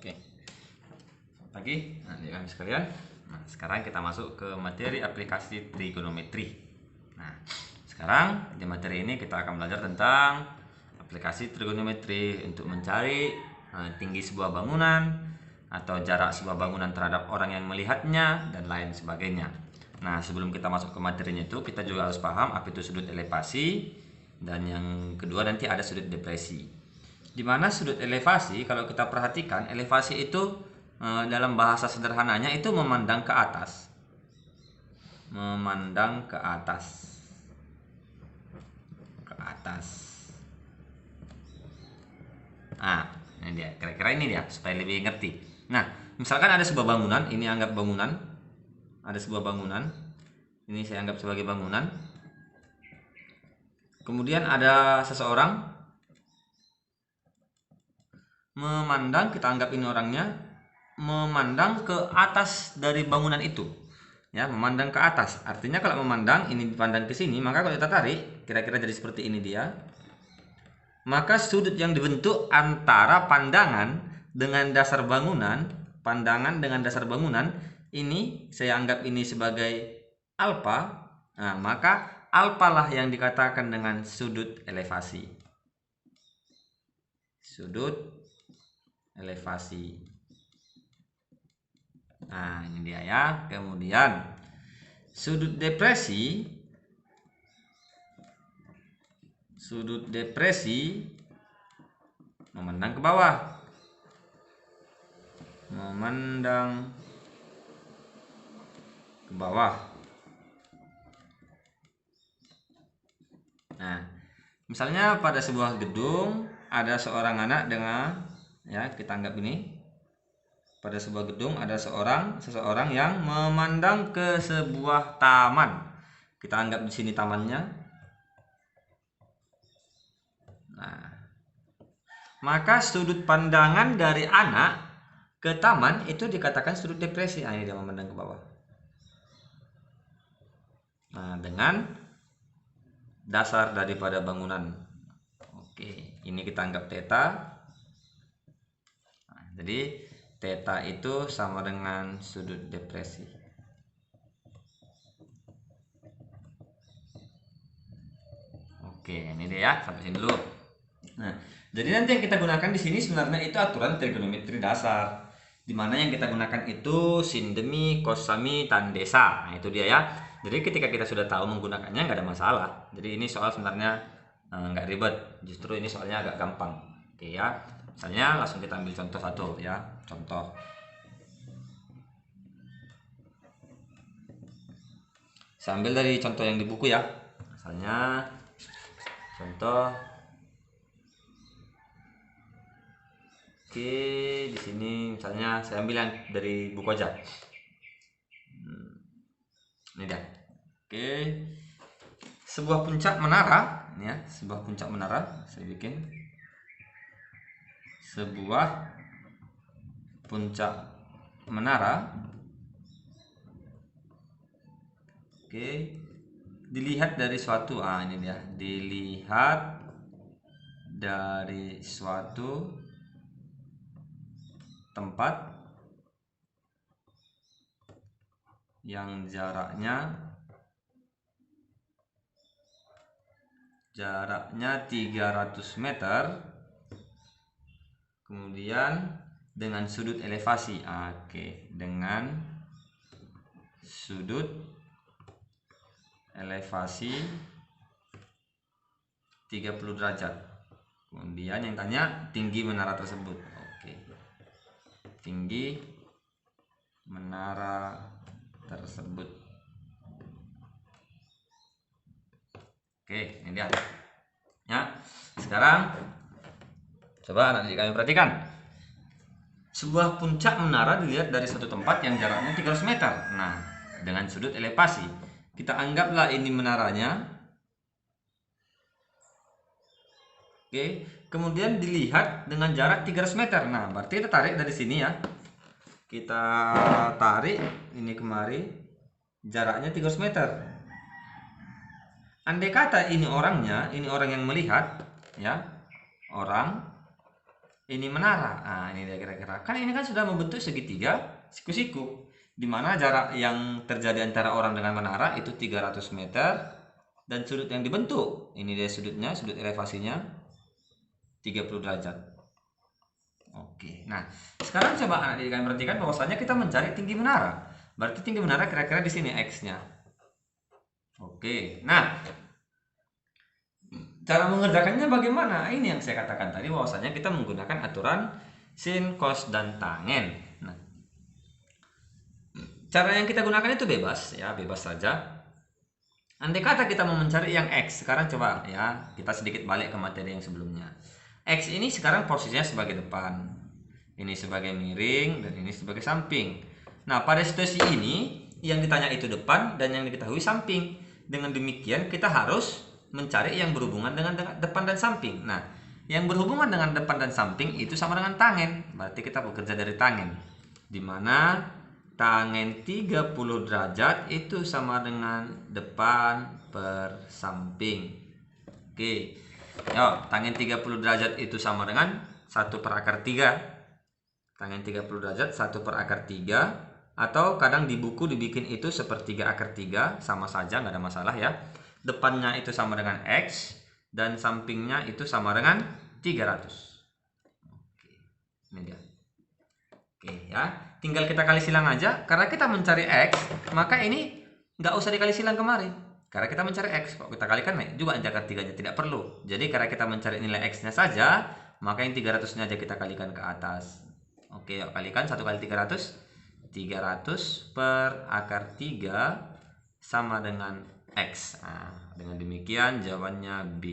Oke, pagi adik-adik sekalian. Nah, sekarang kita masuk ke materi aplikasi trigonometri. Nah, sekarang di materi ini kita akan belajar tentang aplikasi trigonometri untuk mencari tinggi sebuah bangunan atau jarak sebuah bangunan terhadap orang yang melihatnya dan lain sebagainya. Nah, sebelum kita masuk ke materinya itu, kita juga harus paham apa itu sudut elevasi dan yang kedua nanti ada sudut depresi. Di mana sudut elevasi, kalau kita perhatikan, elevasi itu dalam bahasa sederhananya itu memandang ke atas. Memandang ke atas. Ke atas. Nah, ini dia. Kira-kira ini dia supaya lebih ngerti. Nah, misalkan ada sebuah bangunan, ini anggap bangunan. Ada sebuah bangunan. Ini saya anggap sebagai bangunan. Kemudian ada seseorang memandang, kita anggap ini orangnya, memandang ke atas dari bangunan itu. Ya, memandang ke atas. Artinya kalau memandang, ini dipandang ke sini, maka kalau kita tarik, kira-kira jadi seperti ini dia. Maka sudut yang dibentuk antara pandangan dengan dasar bangunan, pandangan dengan dasar bangunan, ini saya anggap ini sebagai alfa. Nah, maka alfa lah yang dikatakan dengan sudut elevasi. Sudut elevasi. Nah, ini dia ya. Kemudian sudut depresi. Sudut depresi memandang ke bawah. Memandang ke bawah. Nah, misalnya pada sebuah gedung ada seorang anak dengan, ya kita anggap ini, pada sebuah gedung ada seseorang yang memandang ke sebuah taman. Kita anggap di sini tamannya. Nah, maka sudut pandangan dari anak ke taman itu dikatakan sudut depresi. Nah, ini dia memandang ke bawah. Nah, dengan dasar daripada bangunan. Oke, ini kita anggap theta. Nah, jadi theta itu sama dengan sudut depresi. Oke, ini dia ya, sampai sini dulu. Nah, jadi nanti yang kita gunakan di sini sebenarnya itu aturan trigonometri dasar. Di mana yang kita gunakan itu sin demi, cos sami, tan desa. Nah, itu dia ya. Jadi ketika kita sudah tahu menggunakannya nggak ada masalah. Jadi ini soal sebenarnya nggak ribet. Justru ini soalnya agak gampang. Oke ya. Misalnya langsung kita ambil contoh satu ya. Contoh. Saya ambil dari contoh yang di buku ya. Misalnya contoh. Oke, di sini misalnya saya ambil yang dari buku aja. Ini dah. Oke. Sebuah puncak menara, ini ya, sebuah puncak menara saya bikin. Sebuah puncak menara. Oke. Dilihat dari suatu, ini dia. Dilihat dari suatu tempat yang jaraknya 300 meter, kemudian dengan sudut elevasi. Oke, dengan sudut elevasi 30 derajat. Kemudian yang tanya tinggi menara tersebut. Oke, tinggi menara tersebut. Oke, ini dia. Ya, sekarang coba nanti kami perhatikan. Sebuah puncak menara dilihat dari satu tempat yang jaraknya 300 meter. Nah, dengan sudut elevasi. Kita anggaplah ini menaranya. Oke, kemudian dilihat dengan jarak 300 meter. Nah, berarti kita tarik dari sini ya. Kita tarik ini kemari, jaraknya 300 meter. Andai kata ini orangnya, ini orang yang melihat, ya, orang ini menara. Nah, ini dia kira-kira. Kan ini kan sudah membentuk segitiga siku-siku. Di mana jarak yang terjadi antara orang dengan menara itu 300 meter. Dan sudut yang dibentuk, ini dia sudutnya, sudut elevasinya 30 derajat. Oke, nah sekarang coba anak didik kalian perhatikan bahwasanya kita mencari tinggi menara. Berarti tinggi menara kira-kira di sini X-nya. Oke, nah cara mengerjakannya bagaimana? Ini yang saya katakan tadi bahwasanya kita menggunakan aturan sin, cos, dan tangen. Nah, cara yang kita gunakan itu bebas ya, bebas saja. Andai kata kita mau mencari yang X, sekarang coba ya, kita sedikit balik ke materi yang sebelumnya. X ini sekarang posisinya sebagai depan, ini sebagai miring, dan ini sebagai samping. Nah, pada situasi ini, yang ditanya itu depan, dan yang diketahui samping. Dengan demikian, kita harus mencari yang berhubungan dengan depan dan samping. Nah, yang berhubungan dengan depan dan samping itu sama dengan tangen. Berarti kita bekerja dari tangen. Dimana tangen 30 derajat itu sama dengan depan per samping. Oke. Yo, tangen 30 derajat itu sama dengan 1 per akar 3. Tangen 30 derajat 1 per akar 3. Atau kadang di buku dibikin itu sepertiga akar 3. Sama saja, nggak ada masalah ya. Depannya itu sama dengan X. Dan sampingnya itu sama dengan 300. Oke. Ini dia. Oke ya, tinggal kita kali silang aja. Karena kita mencari X, maka ini nggak usah dikali silang kemarin. Karena kita mencari X, kok kita kalikan naik juga akar 3-nya, tidak perlu. Jadi karena kita mencari nilai X-nya saja, maka yang 300-nya aja kita kalikan ke atas. Oke, yuk kalikan 1 kali 300. 300 per akar 3 sama dengan X. Nah, dengan demikian jawabannya B.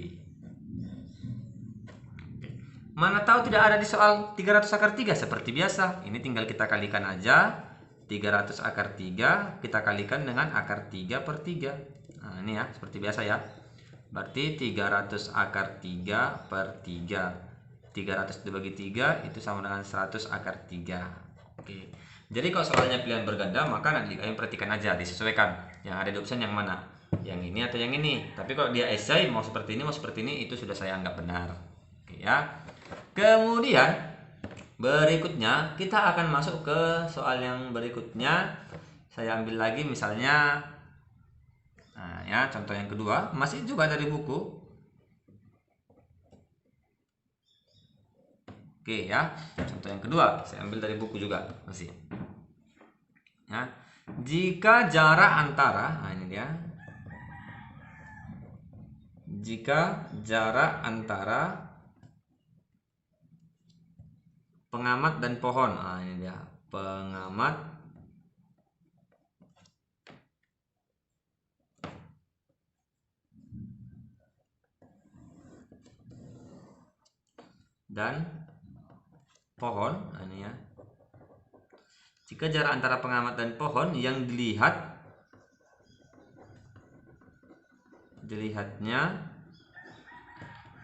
Mana tahu tidak ada di soal 300 akar 3 seperti biasa. Ini tinggal kita kalikan aja. 300 akar 3 kita kalikan dengan akar 3 per 3. Nah, ini ya, seperti biasa ya. Berarti 300 akar 3 per 3. 300 dibagi 3 itu sama dengan 100 akar 3. Oke. Jadi kalau soalnya pilihan berganda, maka nanti kalian perhatikan aja, disesuaikan. Yang ada di option yang mana? Yang ini atau yang ini. Tapi kalau dia esai mau seperti ini, mau seperti ini, itu sudah saya anggap benar. Oke ya. Kemudian berikutnya kita akan masuk ke soal yang berikutnya. Saya ambil lagi misalnya, nah ya, contoh yang kedua masih juga dari buku. Oke ya, contoh yang kedua saya ambil dari buku juga masih. Ya, jika jarak antara, nah ini dia. Jika jarak antara pengamat dan pohon, nah ini dia, pengamat dan pohon, nah ini ya. Jika jarak antara pengamat dan pohon yang dilihatnya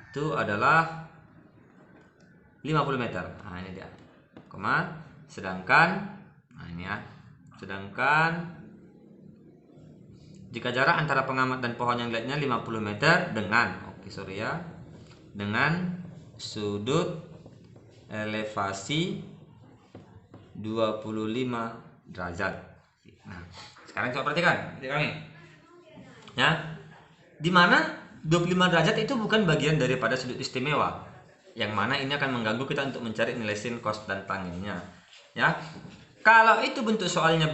itu adalah 50 meter. Nah ini dia. Sedangkan, nah ini ya. Sedangkan jika jarak antara pengamat dan pohon yang dilihatnya 50 meter dengan, dengan sudut elevasi 25 derajat. Nah, sekarang coba perhatikan, ya. Di mana 25 derajat itu bukan bagian daripada sudut istimewa, yang mana ini akan mengganggu kita untuk mencari nilai sin, cos, dan tangennya. Ya, kalau itu bentuk soalnya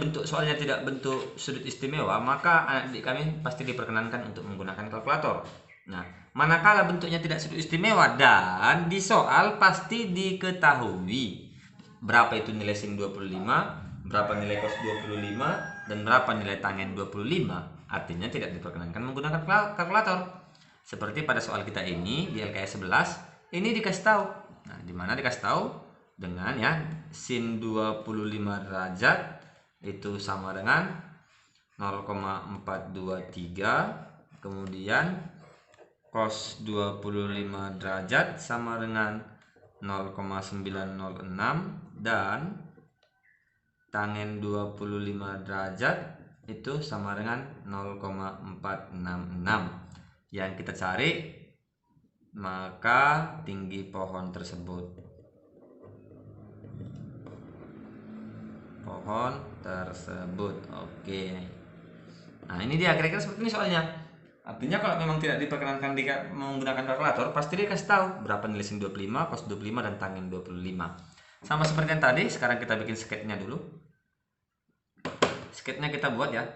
tidak bentuk sudut istimewa, maka anak didik kami pasti diperkenankan untuk menggunakan kalkulator. Nah, manakala bentuknya tidak sudut istimewa dan di soal pasti diketahui berapa itu nilai sin 25, berapa nilai cos 25, dan berapa nilai tangen 25. Artinya tidak diperkenankan menggunakan kalkulator. Seperti pada soal kita ini di LKS 11, ini dikasih tahu. Nah, di mana dikasih tahu dengan ya sin 25 derajat itu sama dengan 0,423, kemudian cos 25 derajat sama dengan 0,906, dan tangen 25 derajat itu sama dengan 0,466. Yang kita cari maka tinggi pohon tersebut. pohon tersebut. Oke. Nah, ini dia kira-kira seperti ini soalnya. Artinya kalau memang tidak diperkenankan menggunakan kalkulator, pasti dia kasih tahu berapa nilai sin 25, cos 25, dan tanggen 25. Sama seperti yang tadi, sekarang kita bikin sketnya dulu. Sketnya kita buat ya.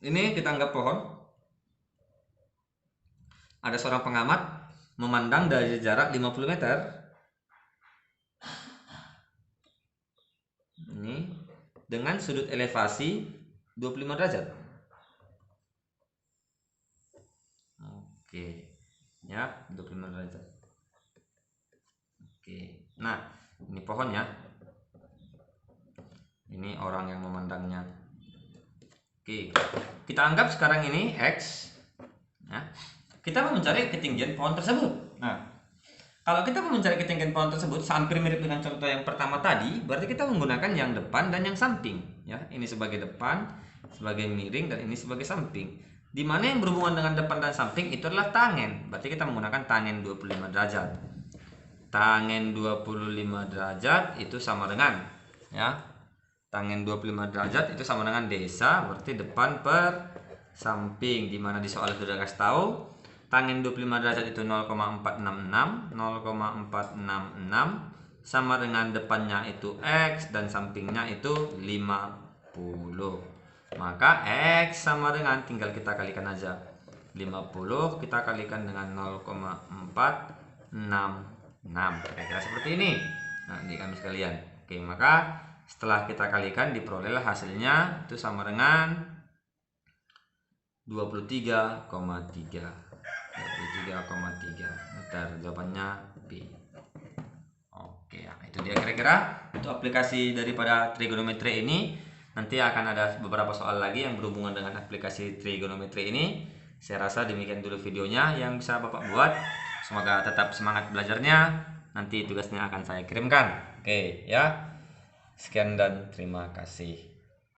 Ini kita anggap pohon. Ada seorang pengamat memandang dari jarak 50 meter. Ini dengan sudut elevasi 25 derajat. Oke. Ya, 25 derajat. Oke. Nah, ini pohonnya. Ini orang yang memandangnya. Oke. Kita anggap sekarang ini X. Ya. Kita mau mencari ketinggian pohon tersebut. Nah, kalau kita mau mencari ketinggian pohon tersebut, hampir mirip dengan contoh yang pertama tadi, berarti kita menggunakan yang depan dan yang samping. Ya, ini sebagai depan, sebagai miring, dan ini sebagai samping. Di mana yang berhubungan dengan depan dan samping itu adalah tangen. Berarti kita menggunakan tangen 25 derajat. Tangen 25 derajat itu sama dengan, ya, tangen 25 derajat itu sama dengan desa, berarti depan per samping. Dimana di soal sudah kasih tahu tangen 25 derajat itu 0,466 sama dengan depannya itu X dan sampingnya itu 50. Maka X sama dengan, tinggal kita kalikan aja, 50 kita kalikan dengan 0,466, kira-kira seperti ini. Nah, di kami sekalian. Oke, maka setelah kita kalikan diperolehlah hasilnya itu sama dengan 23,3 meter. Jawabannya B. Oke, ya, itu dia kira-kira untuk aplikasi daripada trigonometri ini. Nanti akan ada beberapa soal lagi yang berhubungan dengan aplikasi trigonometri ini. Saya rasa demikian dulu videonya yang bisa Bapak buat. Semoga tetap semangat belajarnya. Nanti tugasnya akan saya kirimkan. Oke, ya. Sekian dan terima kasih.